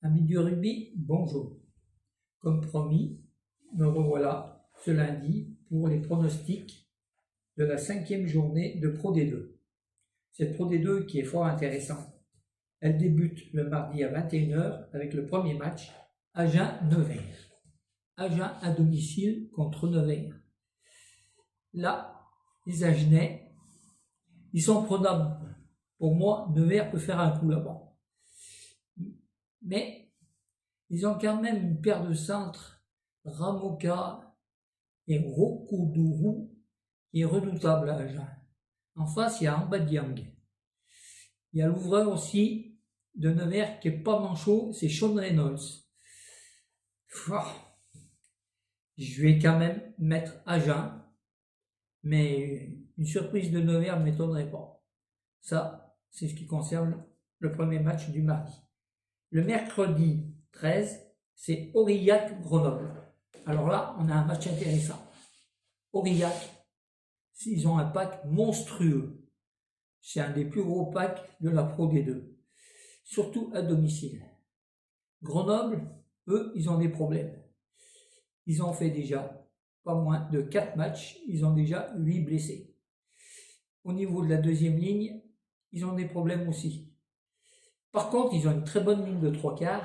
Amis du rugby, bonjour. Comme promis, me revoilà ce lundi pour les pronostics de la 5e journée de Pro D2. Cette Pro D2 qui est fort intéressante. Elle débute le mardi à 21h avec le premier match, Agen-Nevers. Agen à domicile contre Nevers. Là, les Agenais, ils sont prenables. Pour moi, Nevers peut faire un coup là-bas. Mais ils ont quand même une paire de centres, Ramoka et Rokodourou, qui est redoutable à Agen. En face, il y a Ambadiang. Il y a l'ouvreur aussi de Nevers qui est pas manchot, c'est Sean Reynolds. Je vais quand même mettre Agen, mais une surprise de Nevers ne m'étonnerait pas. Ça, c'est ce qui concerne le premier match du mardi. Le mercredi 13, c'est Aurillac-Grenoble. Alors là, on a un match intéressant. Aurillac, ils ont un pack monstrueux. C'est un des plus gros packs de la Pro D2. Surtout à domicile. Grenoble, eux, ils ont des problèmes. Ils ont fait déjà pas moins de 4 matchs. Ils ont déjà 8 blessés. Au niveau de la deuxième ligne, ils ont des problèmes aussi. Par contre, ils ont une très bonne ligne de 3/4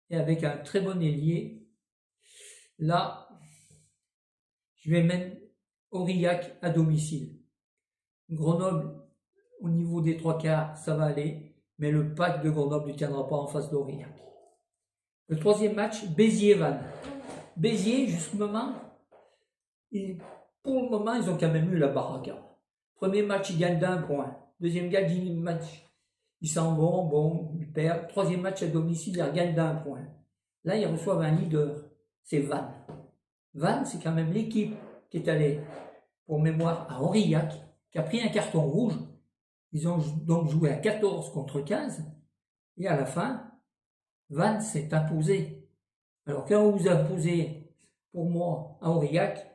et avec un très bon ailier. Là, je vais mettre Aurillac à domicile. Grenoble, au niveau des 3/4, ça va aller, mais le pack de Grenoble ne tiendra pas en face d'Aurillac. Le troisième match, Béziers-Vannes. Béziers, jusqu'au moment, pour le moment, ils ont quand même eu la baraque. Premier match, ils gagnent d'1 point. Deuxième match, ils s'en vont, ils perdent. Troisième match à domicile, ils regagnent d'1 point. Là, ils reçoivent un leader, c'est Vannes. Vannes, c'est quand même l'équipe qui est allée, pour mémoire, à Aurillac, qui a pris un carton rouge. Ils ont donc joué à 14 contre 15. Et à la fin, Vannes s'est imposé. Alors, quand vous vous imposez, pour moi, à Aurillac,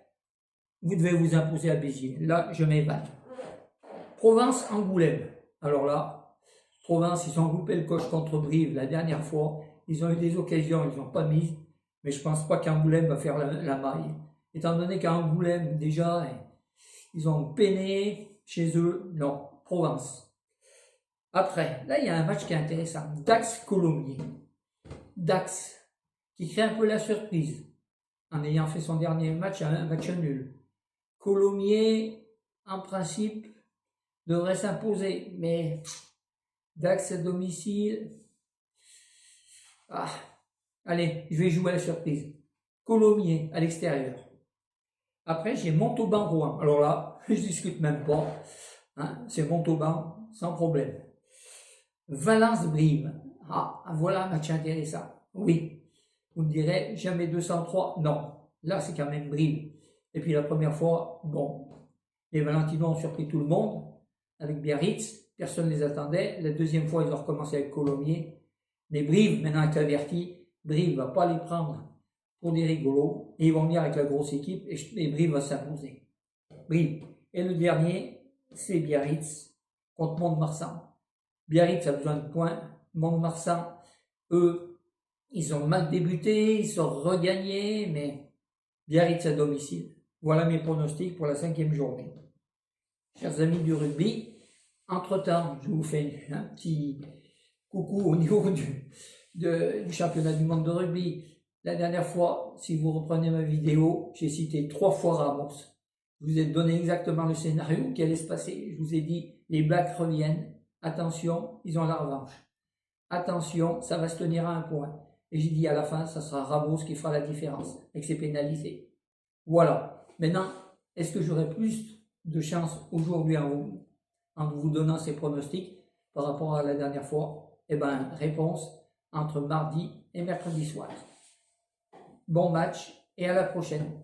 vous devez vous imposer à Béziers. Là, je mets Vannes. Provence-Angoulême. Alors là, Provence, ils ont loupé le coche contre Brive la dernière fois. Ils ont eu des occasions, ils n'ont pas mis. Mais je ne pense pas qu'Angoulême va faire la maille. Étant donné qu'à Angoulême, déjà, ils ont peiné chez eux. Non, Provence. Après, là, il y a un match qui est intéressant. Dax-Colomiers. Dax, qui crée un peu la surprise, en ayant fait son dernier match, un match nul. Colomiers, en principe, devrait s'imposer, mais Dax à domicile. Allez, je vais jouer à la surprise. Colomiers à l'extérieur. Après, j'ai Montauban-Rouen. Alors là, je discute même pas. C'est Montauban, sans problème. Valence-Brive. Voilà un match intéressant. Oui, vous me direz, jamais 203. Non, là, c'est quand même Brive. Et puis la première fois, bon, les Valentinois ont surpris tout le monde avec Biarritz. Personne ne les attendait. La deuxième fois, ils ont recommencé avec Colomiers. Mais Brive, maintenant, est averti. Brive ne va pas les prendre pour des rigolos. Et ils vont venir avec la grosse équipe et Brive va s'imposer. Brive. Et le dernier, c'est Biarritz contre Mont-de-Marsan. Biarritz a besoin de points. Mont-de-Marsan, eux, ils ont mal débuté, ils sont regagnés, mais Biarritz à domicile. Voilà mes pronostics pour la 5e journée. Chers amis du rugby, entre-temps, je vous fais un petit coucou au niveau du championnat du monde de rugby. La dernière fois, si vous reprenez ma vidéo, j'ai cité 3 fois Ramos. Je vous ai donné exactement le scénario qui allait se passer. Je vous ai dit, les Blacks reviennent. Attention, ils ont la revanche. Attention, ça va se tenir à 1 point. Et j'ai dit à la fin, ça sera Ramos qui fera la différence et que c'est pénalisé. Voilà. Maintenant, est-ce que j'aurai plus de chance aujourd'hui en vous donnant ces pronostics par rapport à la dernière fois? Eh bien, réponse entre mardi et mercredi soir. Bon match et à la prochaine.